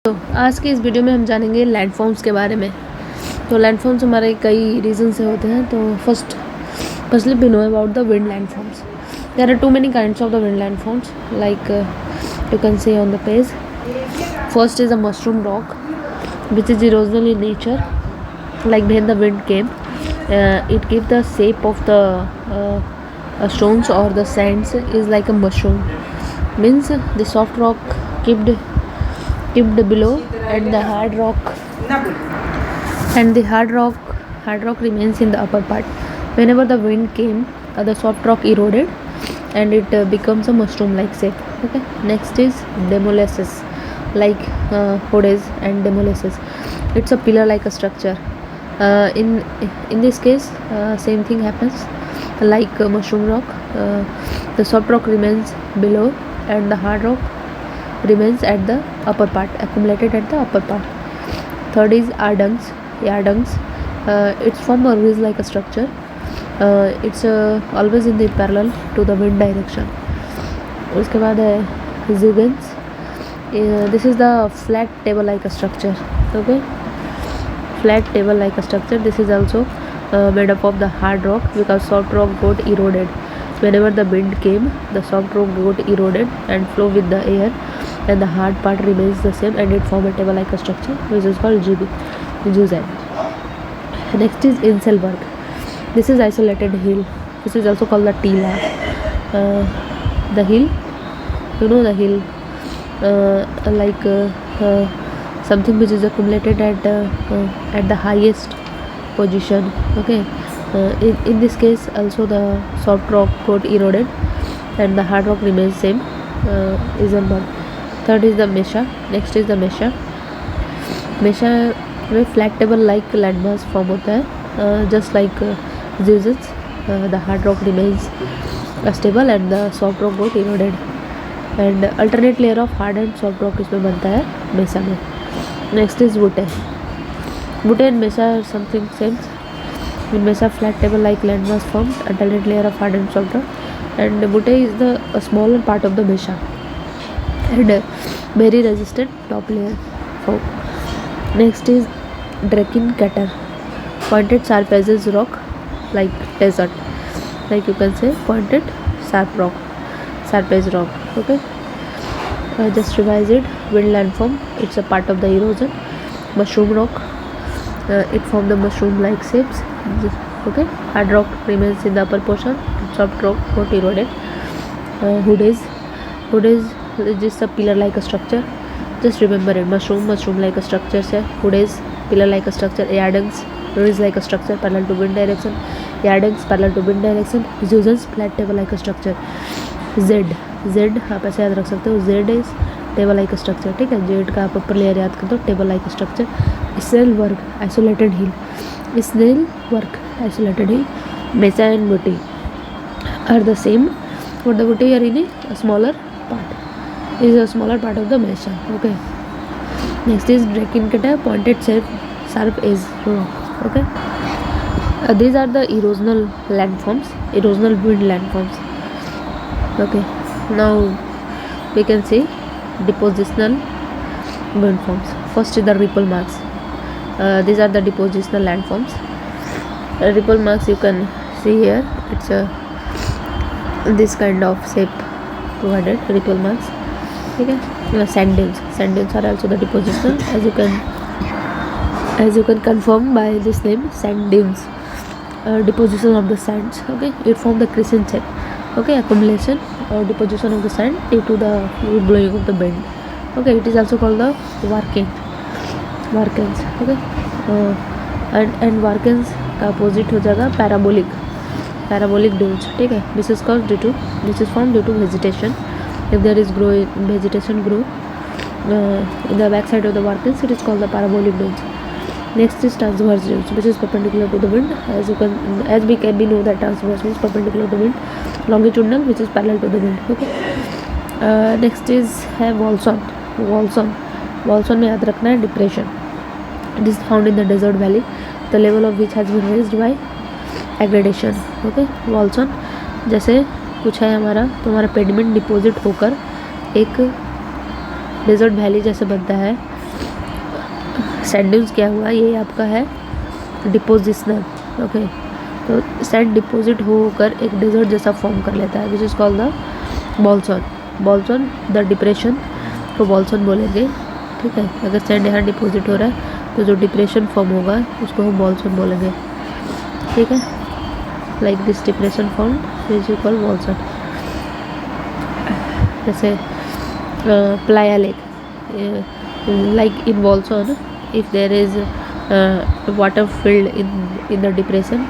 तो आज के इस वीडियो में हम जानेंगे लैंडफॉर्म्स के बारे में। तो लैंडफॉर्म्स हमारे कई रीज़न से होते हैं। तो firstly we know about the wind landforms. There are too many kinds of the wind landforms like you can see on the page. First is a mushroom rock which is erosional in nature, like when the wind came, it gave the shape of the stones or the sands is like a mushroom, means the soft rock kept below, and the hard rock remains in the upper part. Whenever the wind came, the soft rock eroded and it becomes a mushroom like shape. Okay, next is demolysis, like Hodes and demolysis. It's a pillar like a structure. In this case, same thing happens like mushroom rock. The soft rock remains below and the hard rock remains at the upper part, accumulated at the upper part. Third is yardungs. It's from a ridge like a structure. It's always in the parallel to the wind direction. उसके बाद है zigans. This is the flat table like a structure. Okay, flat table like a structure. This is also made up of the hard rock because soft rock got eroded. Whenever the wind came, the soft rock got eroded and flow with the air, and the hard part remains the same and it form a table like a structure which is called Juzan. Next is Inselberg. This is isolated hill. This is also called the Tila. The hill, you know the hill, like something which is accumulated at the highest position. Okay, in this case also the soft rock got eroded and the hard rock remains same. Isenberg. Third is the Mesha. Next is the Mesha. में flat table like landmass form होता है, just like जिवजेस. The hard rock remains stable and the soft rock got eroded, and alternate layer of hard and soft rock इसमें बनता है mesa में. Next is butte. Butte and mesa something same. In Mesa, flat table like landmass formed, alternate layer of hard and soft rock, and butte is a smaller part of the Mesa and very resistant top layer form. Next is Drekin-Katter, pointed sharp edges rock like desert, like you can say pointed sharp edge rock. Okay, just revise it. Wind landform, it's a part of the erosion. Mushroom rock, it formed the mushroom like shapes. Okay, hard rock remains in the upper portion, soft rock got eroded. Hodes just a pillar like a structure. Just remember it. Mushroom like a structure है. Hodes pillar like a structure. Yardungs ridge like a structure parallel to wind direction. Yardungs parallel to wind direction. Zuzans flat table like a structure. Z आप ऐसे याद रख सकते हो. Z is table like structure. ठीक है, Z का आप अपर लेयर याद कर दो, table like structure. Inselberg isolated hill. Inselberg isolated hill. Mesa and butte are the same, but the butte are in a smaller part, is a smaller part of the mesa. Okay, next is Drekin-Katter, pointed sharp edge rock. Okay, these are the erosional landforms, erosional wind landforms. Okay, now we can see depositional wind forms. First is the ripple marks. These are the depositional landforms. Ripple marks you can see here. It's this kind of shape provided. Ripple marks. Okay. Sand dunes are also the depositional, as you can confirm by this name, sand dunes. Deposition of the sands. Okay, it form the crescent shape. Okay, accumulation or deposition of the sand due to the blowing of the wind. Okay, it is also called the Varkens. Okay, and Varkens का opposite हो जाएगा parabolic dunes. ठीक है, this is formed due to vegetation. If there is vegetation grow in the back side of the Varkens, it is called the parabolic dunes. Next is transverse dunes, which is perpendicular to the wind. As we know that transverse means perpendicular to wind. Longitudinal, which is parallel to the wind. Okay. Next is Volson में याद रखना है depression. This is found in the desert valley, the level of which has been raised by aggradation. Okay, Volson जैसे कुछ है हमारा, तो हमारा पेडिमेंट डिपॉजिट होकर एक डेजर्ट वैली जैसे बनता है, सैंड ड्यून्स क्या हुआ, ये आपका है डिपोजिशनल। ओके, तो सैंड डिपॉजिट होकर एक डेजर्ट जैसा फॉर्म कर लेता है, which is called the bolson. Bolson, the depression को बॉल्सन बोलेंगे। ठीक है, अगर सैंड यहाँ डिपॉजिट हो रहा है तो जो डिप्रेशन फॉर्म होगा उसको हम बॉल्सन बोलेंगे। ठीक है, like this depression form which is called bolson. जैसे playa lake, like in Bolson, if there is water filled in the depression,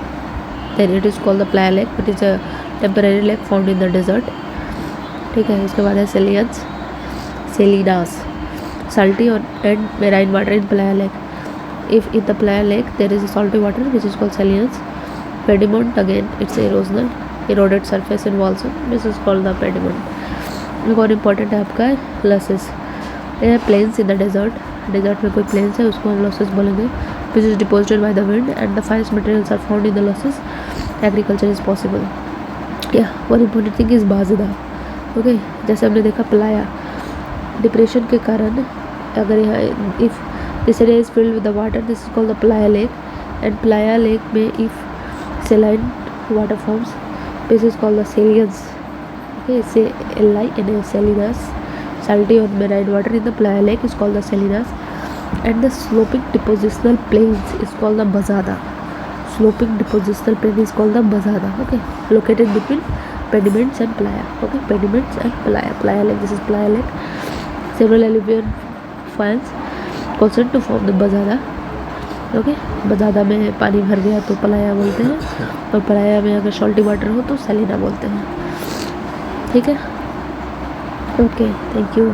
then it is called the playa lake. It is a temporary lake found in the desert. ठीक है, उसके बाद है सेलियंस, Salinas, salty and marine water in playa lake. If in the playa lake there is a salty water which is called salience. Pediment, again it's erosional, eroded surface in Bolson, this is called the pediment. एक और important है आपका loesses, ये plains in the desert, desert में कोई plains है उसको हम लॉसेस बोलेंगे, which is deposited by the wind and the finest materials are found in the loesses, agriculture is possible. या one important thing is bajada. Okay, जैसे हमने देखा प्लाया डिप्रेशन के कारण, अगर यहाँ if this area is filled with the water, this is called the playa lake, and playa lake में if सेलाइन water forms, this is called the salinas. Okay, salinas, salty or marine water in the playa lake is called the salinas, and the sloping depositional plains is called the bazada. Sloping depositional plain is called the bazada. Okay, located between pediments and playa. Okay, pediments and playa. Playa lake, this is playa lake. Several alluvial fans concentrate to form the bazada. Okay, bajada में पानी भर गया तो Playa बोलते हैं, और Playa में अगर सॉल्टी वाटर हो तो सलीना बोलते हैं। ठीक है, ओके, थैंक यू।